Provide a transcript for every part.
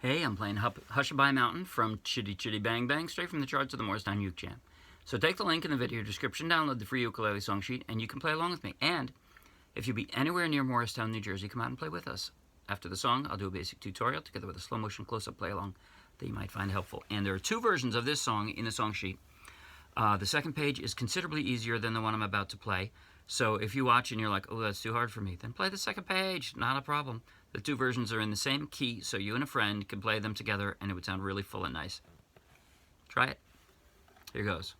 Hey, I'm playing Hushabye Mountain from Chitty Chitty Bang Bang, straight from the charts of the Morristown Uke Jam. So take the link in the video description, download the free ukulele song sheet, and you can play along with me. And if you'll be anywhere near Morristown, New Jersey, come out and play with us. After the song, I'll do a basic tutorial together with a slow motion close-up play along that you might find helpful. And there are two versions of this song in the song sheet. The second page is considerably easier than the one I'm about to play. So if you watch and you're like, oh, that's too hard for me, then play the second page. Not a problem. The two versions are in the same key, so you and a friend can play them together, and it would sound really full and nice. Try it. Here goes.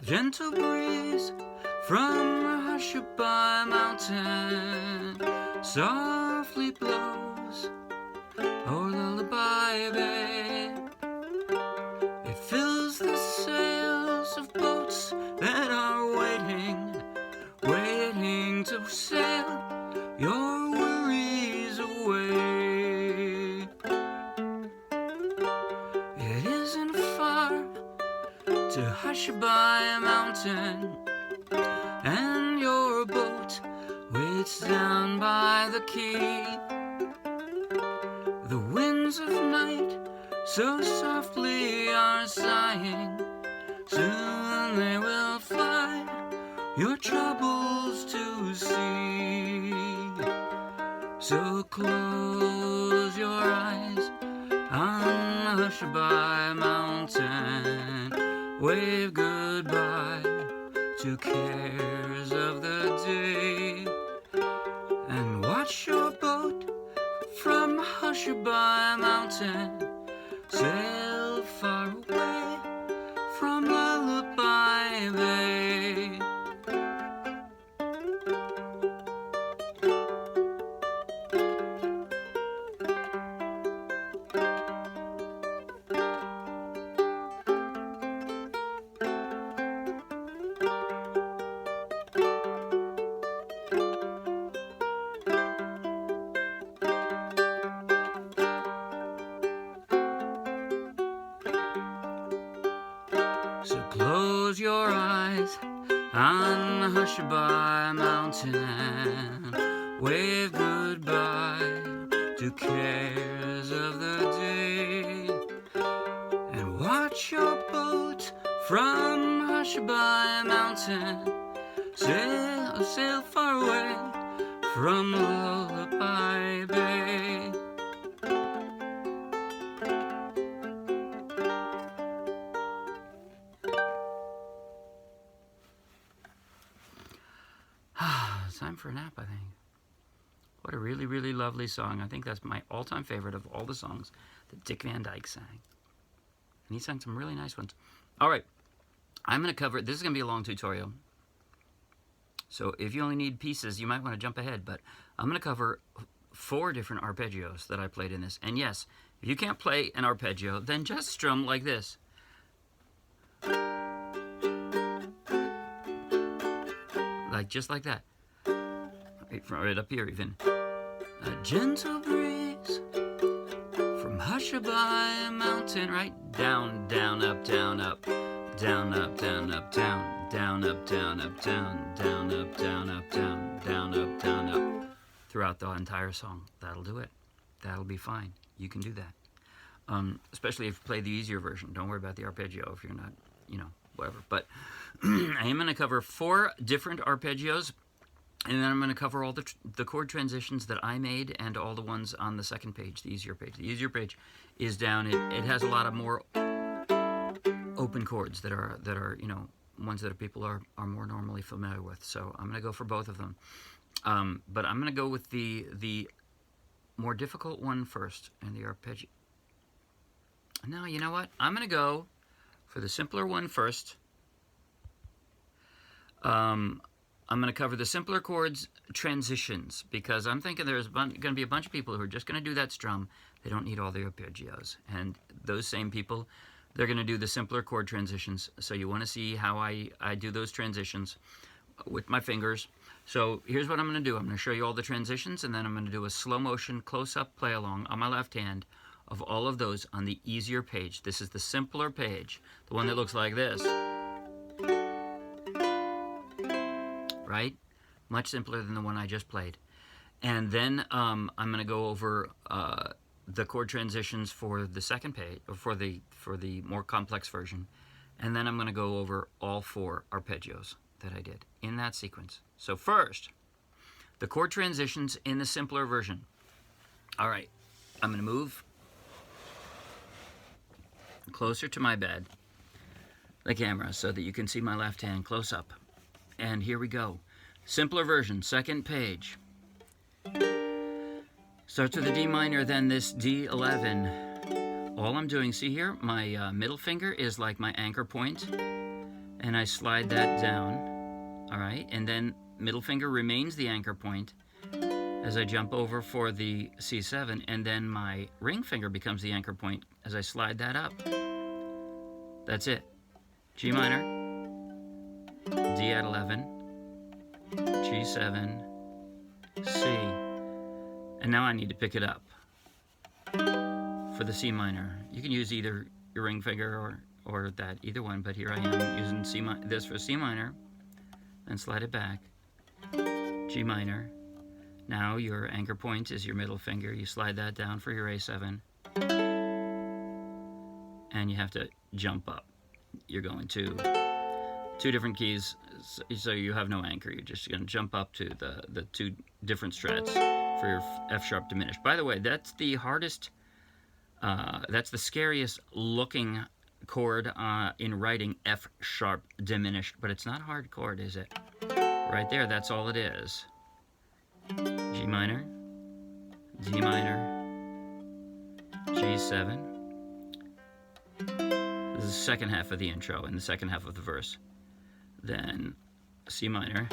Gentle breeze from Hushabye Mountain softly blows o'er Lullaby Bay. It fills the sails of boats that are waiting to sail your worries away. It isn't far to Hushabye Mountain, and your boat waits down by the quay. The winds of night so softly are sighing, soon they will fly your troubles to sea. So close your eyes on Hushabye Mountain, wave goodbye to cares of the day, and watch your boat from Hushabye Mountain sail far away from Lullaby Bay. So close your eyes on Hushabye Mountain, wave goodbye to cares of the day, and watch your boat from Hushabye Mountain sail far away from Lullaby Bay. It's time for a nap, I think. What a really, really lovely song. I think that's my all-time favorite of all the songs that Dick Van Dyke sang. And he sang some really nice ones. All right, I'm going to cover, this is going to be a long tutorial. So if you only need pieces, you might want to jump ahead. But I'm going to cover 4 different arpeggios that I played in this. And yes, if you can't play an arpeggio, then just strum like this. Just like that. Right up here even. A gentle breeze from Hushabye Mountain, right? Down, down, up, down, up. Down, up, down, up, down. Down, up, down, up, down. Down, up, down, up, down. Down, up, down, up. Throughout the entire song. That'll do it. That'll be fine. You can do that. Especially if you play the easier version. Don't worry about the arpeggio if you're not, whatever. But I am going to cover 4 different arpeggios, and then I'm going to cover all the chord transitions that I made and all the ones on the second page, the easier page. The easier page is down. It has a lot of more open chords that are ones that people are more normally familiar with. So I'm going to go for both of them. But I'm going to go with the more difficult one first, and the arpeggio. No, you know what? I'm going to go for the simpler one first. I'm going to cover the simpler chords transitions, because I'm thinking there's going to be a bunch of people who are just going to do that strum. They don't need all the arpeggios. And those same people, they're going to do the simpler chord transitions. So you want to see how I do those transitions with my fingers. So here's what I'm going to do. I'm going to show you all the transitions, and then I'm going to do a slow motion close-up play along on my left hand of all of those on the easier page. This is the simpler page, the one that looks like this. Right? Much simpler than the one I just played. And then I'm going to go over the chord transitions for the second page, or for the more complex version. And then I'm going to go over all 4 arpeggios that I did in that sequence. So first, the chord transitions in the simpler version. All right, I'm going to move closer to my bed, the camera, so that you can see my left hand close up. And here we go. Simpler version, second page. Starts with a D minor, then this D11. All I'm doing, see here, my middle finger is like my anchor point, and I slide that down. All right, and then middle finger remains the anchor point as I jump over for the C7, and then my ring finger becomes the anchor point as I slide that up. That's it. G minor, D at 11, G7, C, and now I need to pick it up for the C minor. You can use either your ring finger or that, either one, but here I am using this for C minor, and slide it back, G minor. Now your anchor point is your middle finger. You slide that down for your A7, and you have to jump up. You're going to 2 different keys, so you have no anchor. You're just going to jump up to the 2 different strats for your F sharp diminished. By the way, that's the hardest, that's the scariest looking chord in writing, F sharp diminished, but it's not a hard chord, is it? Right there, that's all it is. G minor, D minor, G7. This is the second half of the intro and the second half of the verse. Then C minor.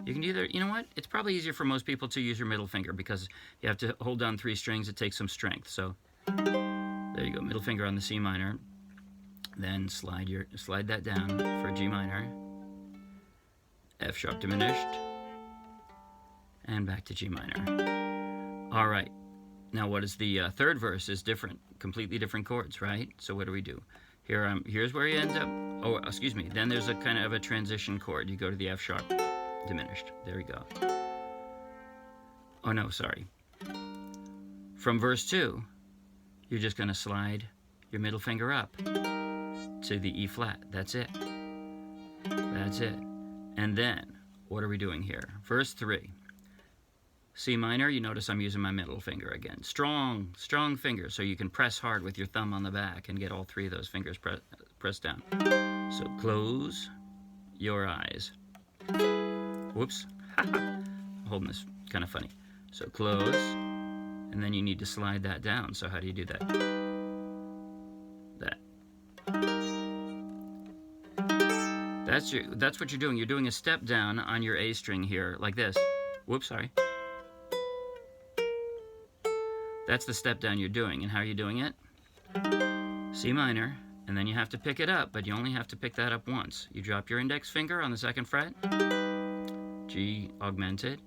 You can either, you know what? It's probably easier for most people to use your middle finger because you have to hold down 3 strings. It takes some strength. So there you go, middle finger on the C minor. Then slide that down for G minor, F sharp diminished, and back to G minor. All right. Now what is the third verse is different, completely different chords, right? So what do we do? Here's where you end up. Oh, excuse me. Then there's a kind of a transition chord. You go to the F sharp diminished. There we go. Oh no, sorry. From verse 2, you're just going to slide your middle finger up to the E flat. That's it. That's it. And then, what are we doing here? Verse 3. C minor, you notice I'm using my middle finger again. Strong, strong finger, so you can press hard with your thumb on the back and get all 3 of those fingers pressed down. So close your eyes. Whoops. I'm holding this kind of funny. So close, and then you need to slide that down. So how do you do that? That's what you're doing. You're doing a step down on your A string here, like this. Whoops, sorry. That's the step down you're doing. And how are you doing it? C minor, and then you have to pick it up, but you only have to pick that up once. You drop your index finger on the 2nd fret, G augmented,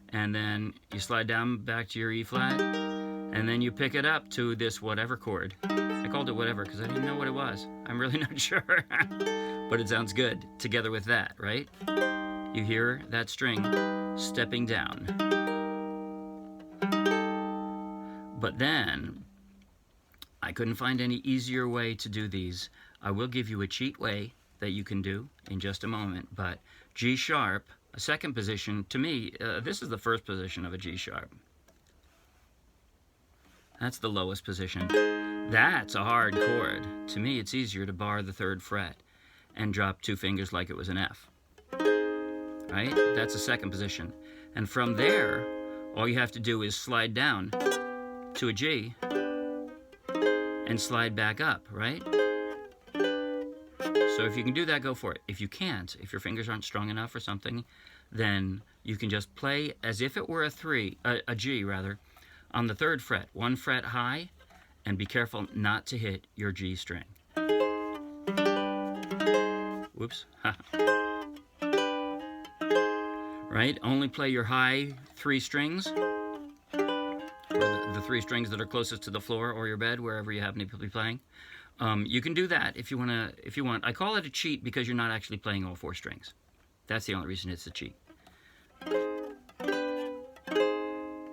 and then you slide down back to your E flat, and then you pick it up to this whatever chord. I called it whatever because I didn't know what it was. I'm really not sure, but it sounds good together with that, right? You hear that string stepping down. But then, I couldn't find any easier way to do these. I will give you a cheat way that you can do in just a moment, but G sharp, a second position, to me, this is the first position of a G sharp. That's the lowest position. That's a hard chord. To me, it's easier to bar the 3rd fret and drop 2 fingers like it was an F. Right? That's the second position. And from there, all you have to do is slide down to a G and slide back up, right? So if you can do that, go for it. If you can't, if your fingers aren't strong enough or something, then you can just play as if it were a G rather, on the 3rd fret, 1 fret high, and be careful not to hit your G string. Whoops. Right? Only play your high 3 strings, or the 3 strings that are closest to the floor or your bed, wherever you happen to be playing. You can do that if you want. I call it a cheat because you're not actually playing all 4 strings. That's the only reason it's a cheat.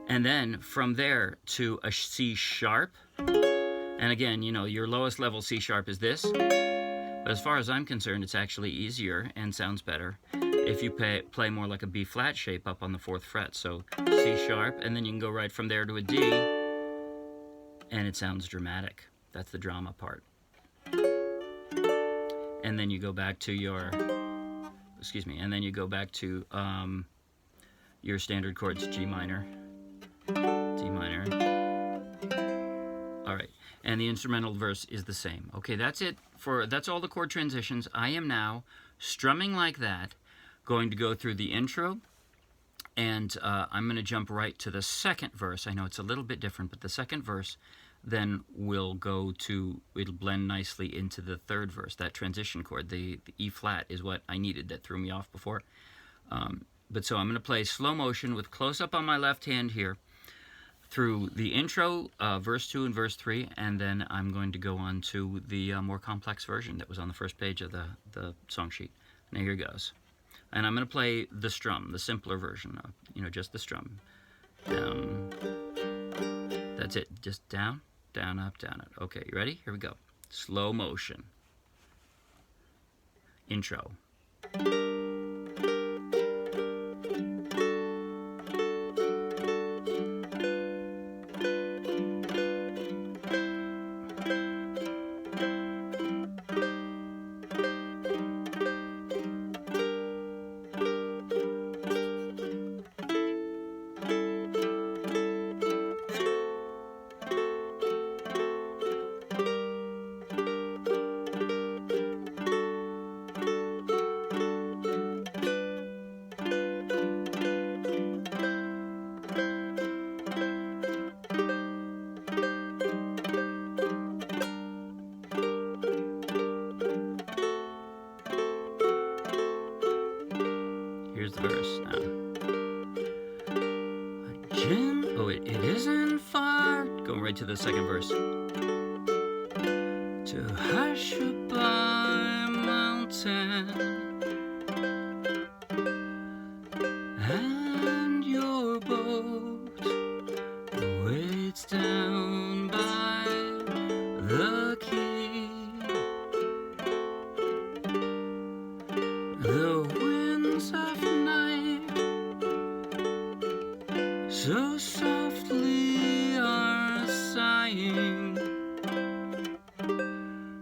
And then from there to a C sharp. And again, you know, your lowest level C sharp is this. But as far as I'm concerned, it's actually easier and sounds better if you play more like a B flat shape up on the 4th fret. So C sharp, and then you can go right from there to a D, and it sounds dramatic. That's the drama part. And then you go back to your, and then you go back to your standard chords, G minor, D minor. All right, and the instrumental verse is the same. Okay, that's it. That's all the chord transitions. I am now strumming like that, going to go through the intro, and I'm going to jump right to the second verse. I know it's a little bit different, but the second verse then will go to, it'll blend nicely into the 3rd verse. That transition chord, the E flat, is what I needed. That threw me off before. But so I'm going to play slow motion with close up on my left hand here through the intro, verse 2 and verse 3, and then I'm going to go on to the more complex version that was on the first page of the song sheet. Now here goes. And I'm going to play the strum, the simpler version, you know, just the strum. Down. That's it. Just down, down, up, down, up. Okay, you ready? Here we go. Slow motion. Intro. Here's the verse now. Oh, it isn't far. Going right to the second verse. To Hushabye Mountain, and your boat waits down by the quay. The winds of night so softly are sighing.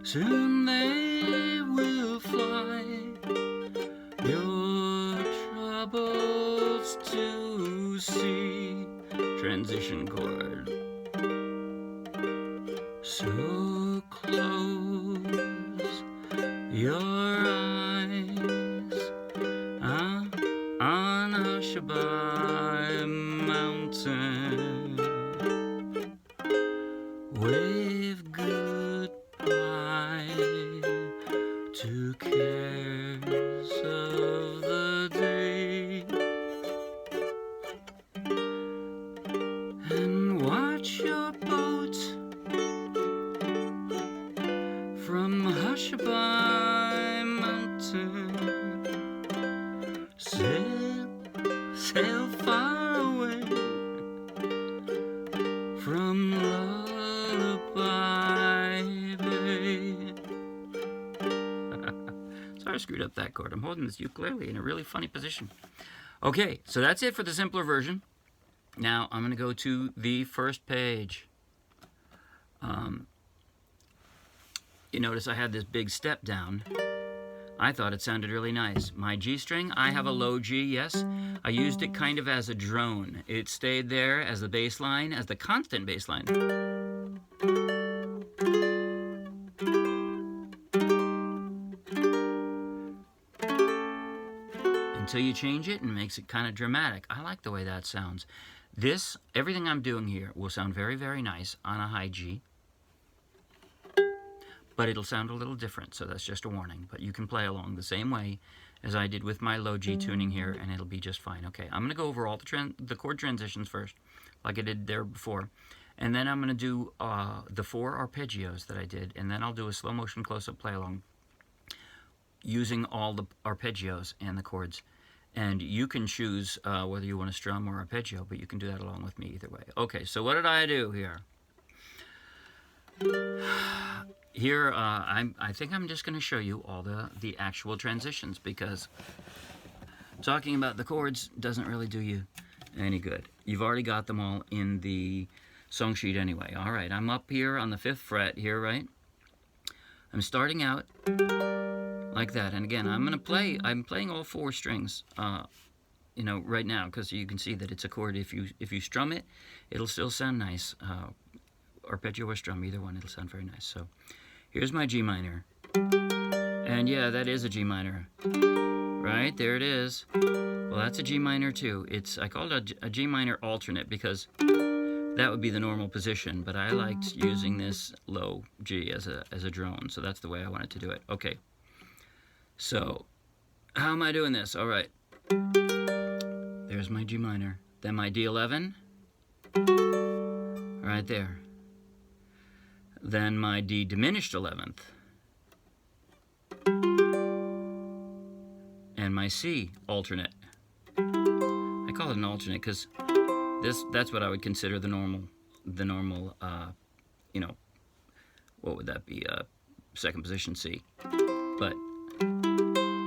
Soon they will fly, your troubles to see. Transition chord. So close your eyes on Hushabye Mountain. Wave goodbye to cares of the day, and watch your boat from Hushabye Mountain sail far away from Lullaby Bay. Sorry I screwed up that chord. I'm holding this ukulele in a really funny position. Okay, so that's it for the simpler version. Now I'm going to go to the first page. You notice I had this big step down. I thought it sounded really nice. My G string, I have a low G, yes. I used it kind of as a drone. It stayed there as the bass line, as the constant bass line. Until you change it and makes it kind of dramatic. I like the way that sounds. This, everything I'm doing here will sound very, very nice on a high G. but it'll sound a little different, so that's just a warning. But you can play along the same way as I did with my low G tuning here, and it'll be just fine. Okay, I'm going to go over all the chord transitions first, like I did there before. And then I'm going to do the 4 arpeggios that I did, and then I'll do a slow motion close-up play along using all the arpeggios and the chords. And you can choose whether you want to strum or arpeggio, but you can do that along with me either way. Okay, so what did I do here? Here, I think I'm just going to show you all the actual transitions, because talking about the chords doesn't really do you any good. You've already got them all in the song sheet anyway. All right, I'm up here on the 5th fret here, right? I'm starting out like that, and again, I'm playing all 4 strings, you know, right now, because you can see that it's a chord. If you strum it, it'll still sound nice. Arpeggio or strum, either one, it'll sound very nice. So here's my G minor, and yeah, that is a G minor, right? There it is. Well, that's a G minor too. I called it a G minor alternate because that would be the normal position, but I liked using this low G as a drone, so that's the way I wanted to do it. Okay, so how am I doing this? All right, there's my G minor, then my D11, right there. Then my D diminished 11th, and my C alternate. I call it an alternate because that's what I would consider the normal, you know, what would that be? Second position C. But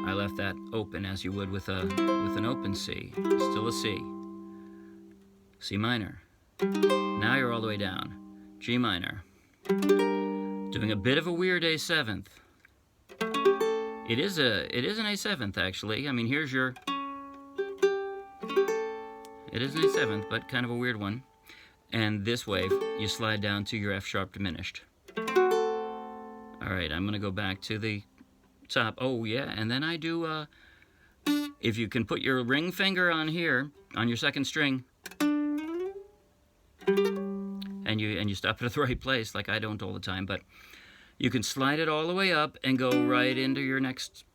I left that open as you would with an open C. Still a C. C minor. Now you're all the way down. G minor. Doing a bit of a weird A7th. It is an A7th actually. I mean, here's your. It is an A7th, but kind of a weird one. And this way, you slide down to your F sharp diminished. All right, I'm gonna go back to the top. Oh yeah, and then I do. If you can put your ring finger on here on your 2nd string. And you stop it at the right place, like I don't all the time, but you can slide it all the way up and go right into your next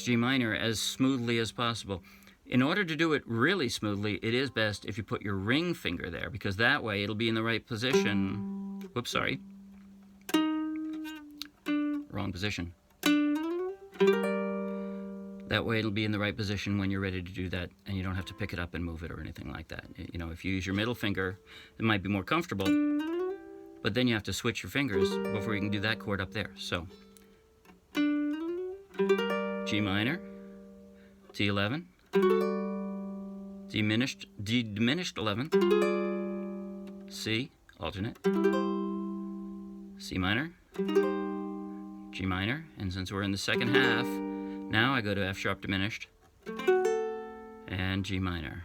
G minor as smoothly as possible. In order to do it really smoothly, it is best if you put your ring finger there, because that way it'll be in the right position. Whoops, sorry. Wrong position. That way it'll be in the right position when you're ready to do that, and you don't have to pick it up and move it or anything like that. You know, if you use your middle finger, it might be more comfortable, but then you have to switch your fingers before you can do that chord up there. So, G minor, D11, D diminished 11th, C, alternate, C minor, G minor, and since we're in the 2nd half, now I go to F sharp diminished and G minor.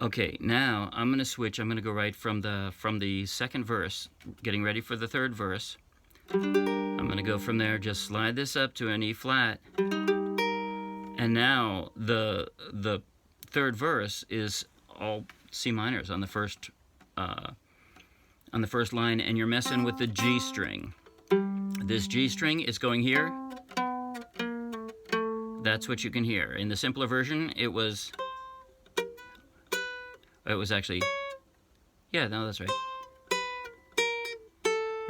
Okay, now I'm gonna switch. I'm gonna go right from the 2nd verse, getting ready for the 3rd verse. I'm gonna go from there, just slide this up to an E flat, and now the 3rd verse is all C minors on the first line, and you're messing with the G string. This G string is going here. That's what you can hear. In the simpler version, it was actually, yeah, no, that's right.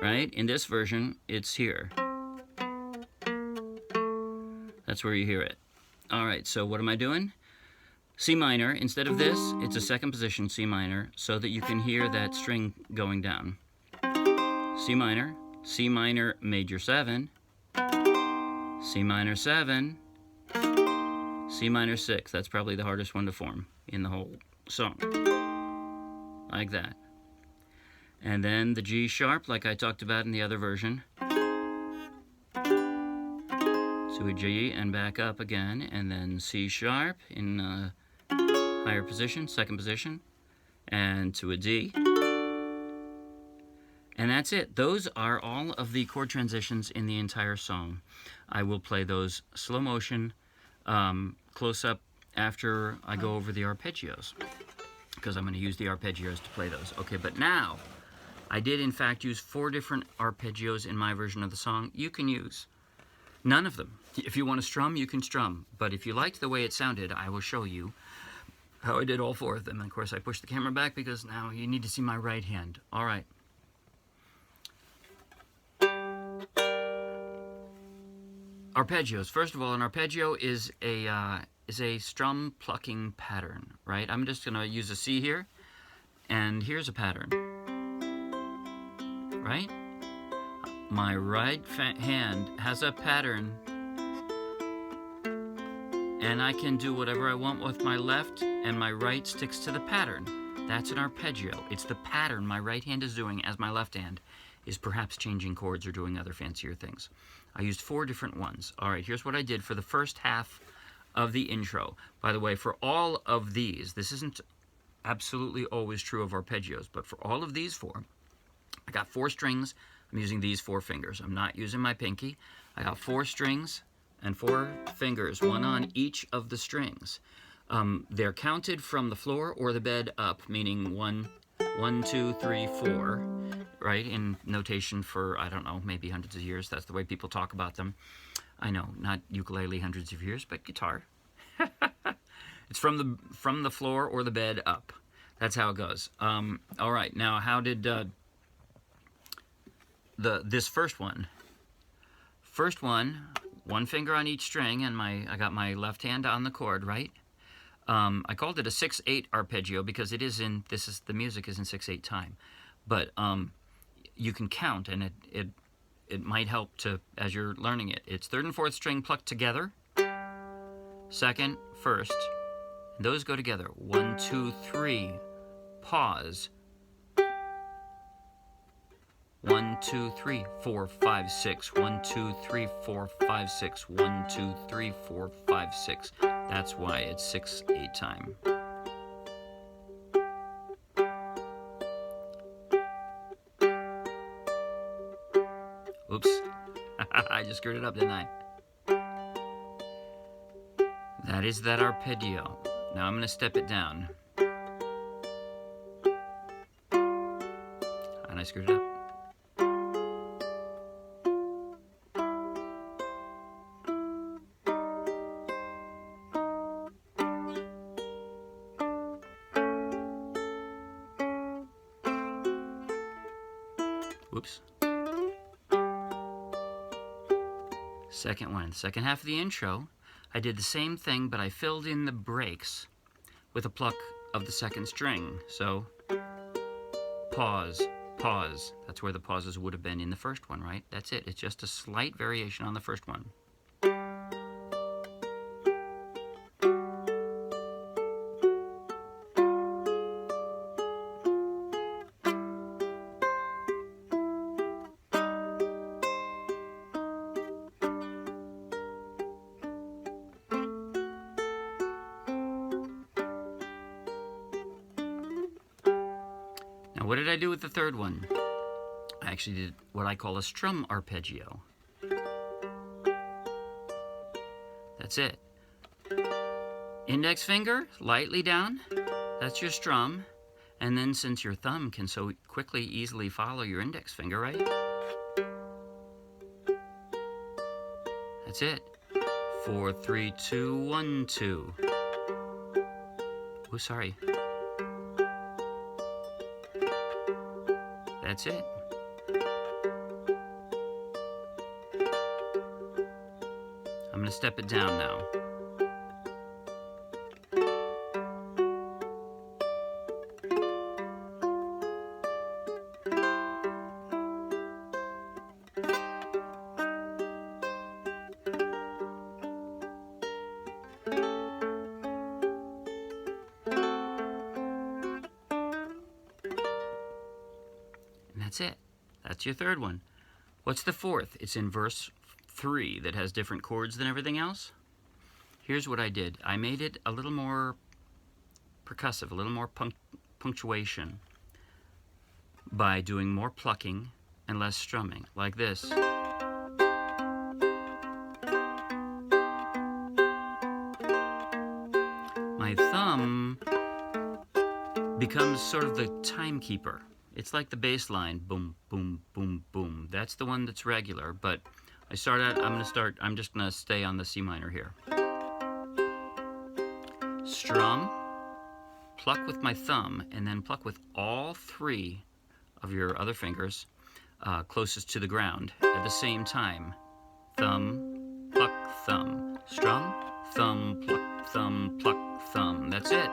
Right? In this version, it's here. That's where you hear it. All right, so what am I doing? C minor. Instead of this, it's a 2nd position C minor, so that you can hear that string going down. C minor, major 7, C minor 7, C minor 6. That's probably the hardest one to form in the whole song. Like that. And then the G sharp, like I talked about in the other version. So a G and back up again, and then C sharp in a higher position, 2nd position, and to a D. And that's it. Those are all of the chord transitions in the entire song. I will play those slow motion, close up after I go over the arpeggios, because I'm going to use the arpeggios to play those. Okay, but now I did, in fact, use 4 different arpeggios in my version of the song. You can use none of them. If you want to strum, you can strum. But if you liked the way it sounded, I will show you how I did all 4 of them. And of course, I pushed the camera back because now you need to see my right hand. All right. Arpeggios. First of all, an arpeggio is a strum plucking pattern, right? I'm just going to use a C here, and here's a pattern, right? My right hand has a pattern, and I can do whatever I want with my left, and my right sticks to the pattern. That's an arpeggio. It's the pattern my right hand is doing as my left hand is perhaps changing chords or doing other fancier things. I used 4 different ones. All right, here's what I did for the first half of the intro. By the way, for all of these, this isn't absolutely always true of arpeggios, but for all of these 4, I got 4 strings. I'm using these 4 fingers. I'm not using my pinky. I got 4 strings and 4 fingers, 1 on each of the strings. They're counted from the floor or the bed up, meaning 1, 2, 3, 4, right? In notation for, I don't know, maybe hundreds of years. That's the way people talk about them. I know, not ukulele hundreds of years, but guitar. It's from the floor or the bed up. That's how it goes. All right, now how did this first one? First one, 1 finger on each string, and I got my left hand on the chord, right? I called it a 6/8 arpeggio because it is in the music is in 6/8 time, but you can count, and it might help to as you're learning it. It's 3rd and 4th string plucked together, 2nd, 1st, and those go together. 1, 2, 3, pause. 1, 2, 3, 4, 5, 6. 1, 2, 3, 4, 5, 6. 1, 2, 3, 4, 5, 6. That's why it's 6/8 time. Oops. I just screwed it up, didn't I? That is that arpeggio. Now I'm going to step it down. And I screwed it up. Whoops. Second one. Second half of the intro, I did the same thing, but I filled in the breaks with a pluck of the 2nd string. So, pause, pause. That's where the pauses would have been in the first one, right? That's it. It's just a slight variation on the first one. Now, what did I do with the 3rd one? I actually did what I call a strum arpeggio. That's it. Index finger, lightly down. That's your strum. And then since your thumb can so quickly, easily follow your index finger, right? That's it. 4, 3, 2, 1, 2. Oh, sorry. That's it. I'm going to step it down now. That's it. That's your 3rd one. What's the 4th? It's in verse 3 that has different chords than everything else. Here's what I did. I made it a little more percussive, a little more punctuation by doing more plucking and less strumming, like this. My thumb becomes sort of the timekeeper. It's like the bass line, boom, boom, boom, boom. That's the one that's regular, but I'm just gonna stay on the C minor here. Strum, pluck with my thumb, and then pluck with all three of your other fingers closest to the ground at the same time. Thumb, pluck, thumb. Strum, thumb, pluck, thumb. That's it.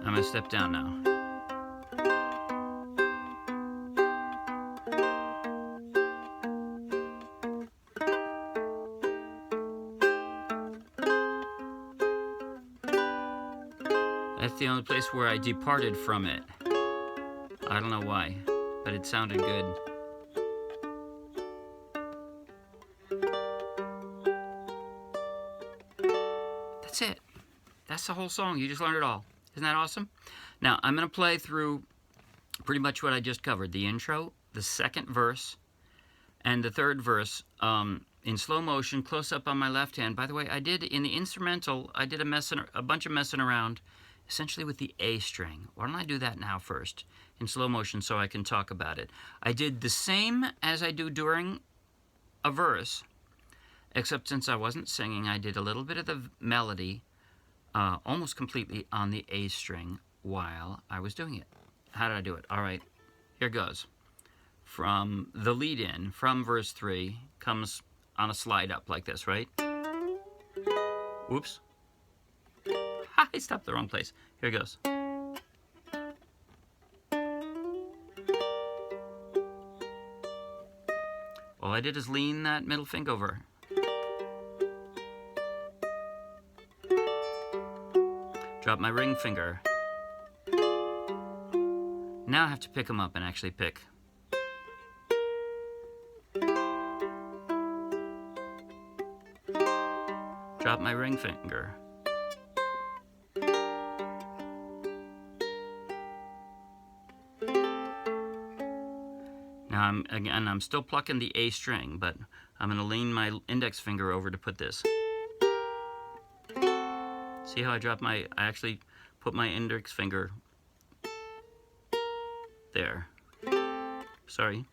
I'm gonna step down now. That's the only place where I departed from it. I don't know why, but it sounded good. That's it. That's the whole song. You just learned it all. Isn't that awesome? Now, I'm going to play through pretty much what I just covered. The intro, the second verse, and the third verse in slow motion, close up on my left hand. By the way, I did, in the instrumental, I did a bunch of messing around, essentially with the A string. Why don't I do that now first, in slow motion, so I can talk about it. I did the same as I do during a verse, except since I wasn't singing, I did a little bit of the melody almost completely on the A string while I was doing it. How did I do it? All right, here goes. From the lead in, from verse 3, comes on a slide up like this, right? Whoops. I stopped the wrong place. Here it goes. All I did is lean that middle finger over. Drop my ring finger. Now I have to pick them up and actually pick. Drop my ring finger. Now I'm still plucking the A string, but I'm going to lean my index finger over to put this. See how I actually put my index finger there. Sorry.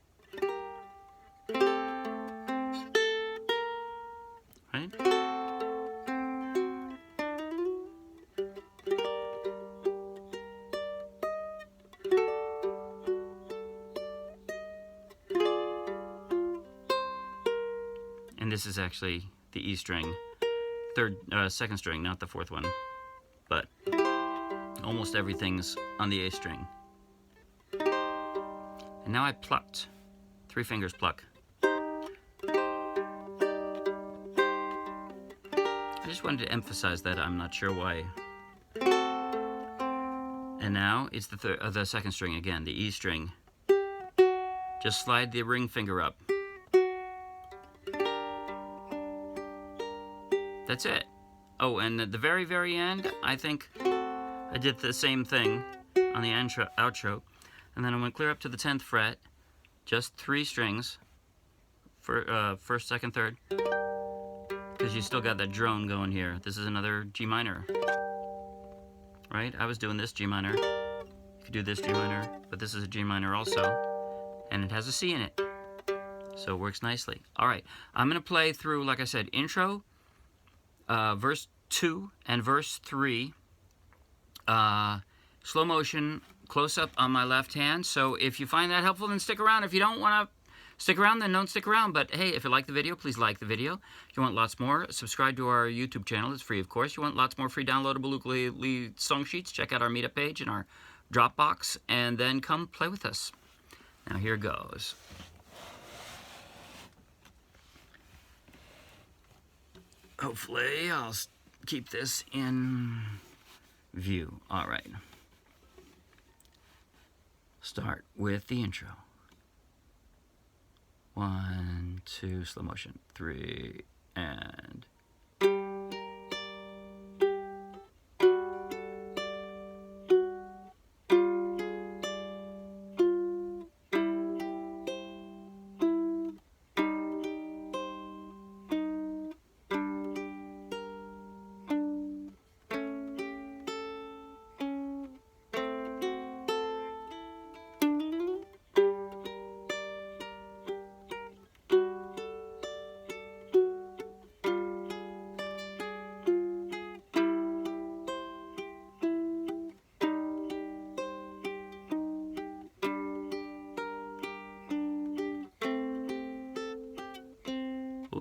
Right? And this is actually the E string, second string, not the fourth one, but almost everything's on the A string. And now I plucked, 3 fingers pluck. I just wanted to emphasize that. I'm not sure why. And now it's the second string again, the E string. Just slide the ring finger up. That's it. Oh, and at the very, very end, I think I did the same thing on the outro. And then I'm going to clear up to the 10th fret, just 3 strings, for first, second, third, because you still got that drone going here. This is another G minor, right? I was doing this G minor. You could do this G minor, but this is a G minor also, and it has a C in it, so it works nicely. All right, I'm going to play through, like I said, intro, verse 2 and verse 3, slow motion, close up on my left hand. So if you find that helpful, then stick around. If you don't want to stick around, then don't stick around. But hey, if you like the video, please like the video. If you want lots more, subscribe to our YouTube channel. It's free, of course. If you want lots more free downloadable ukulele song sheets, check out our meetup page and our Dropbox, and then come play with us. Now here goes. Hopefully I'll keep this in view. All right. Start with the intro. 1, 2, slow motion. 3, and...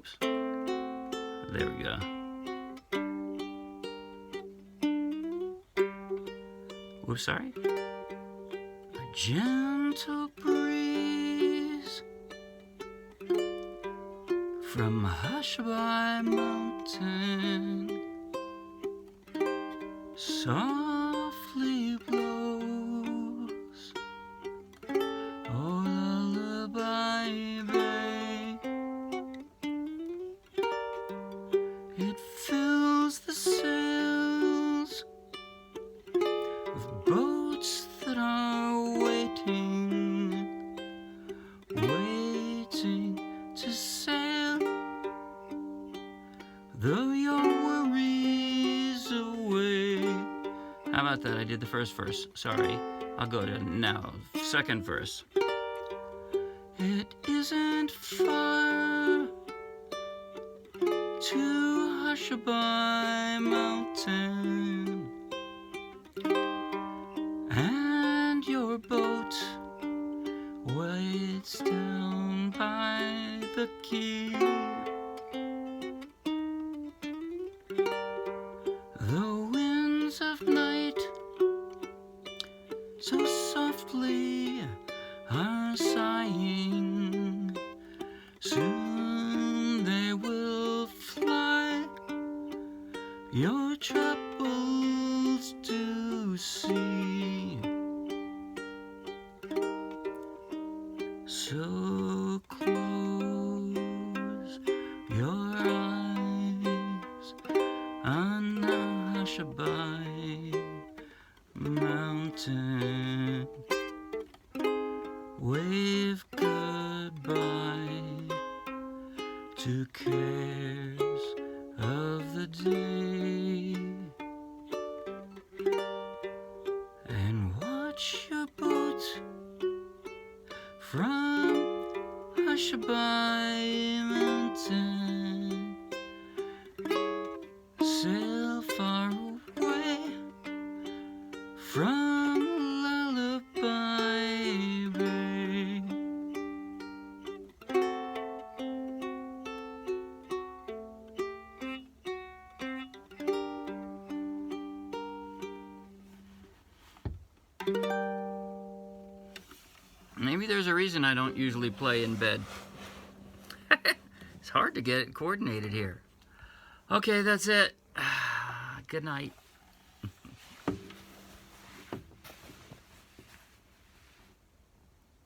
Oops. There we go. Oops, sorry. A gentle breeze from Hushabye Mountain softly blows. Oh, Lullaby Bay. It fills the sails of boats that are waiting, waiting to sail. Though your worries away. How about that? I did the first verse. Sorry. I'll go to now. Second verse. It isn't far to Hushabye Mountain, and your boat waits down by the quay. The winds of night so softly are sighing. Soon they will fly your troubles to see. So close your eyes on the Hushabye Mountain. Wave goodbye to cares of the day, and watch your boat from Hushabye Mountain sail far away from Lullaby Bay. Maybe there's a reason I don't usually play in bed. It's hard to get it coordinated here. Okay, that's it. Good night.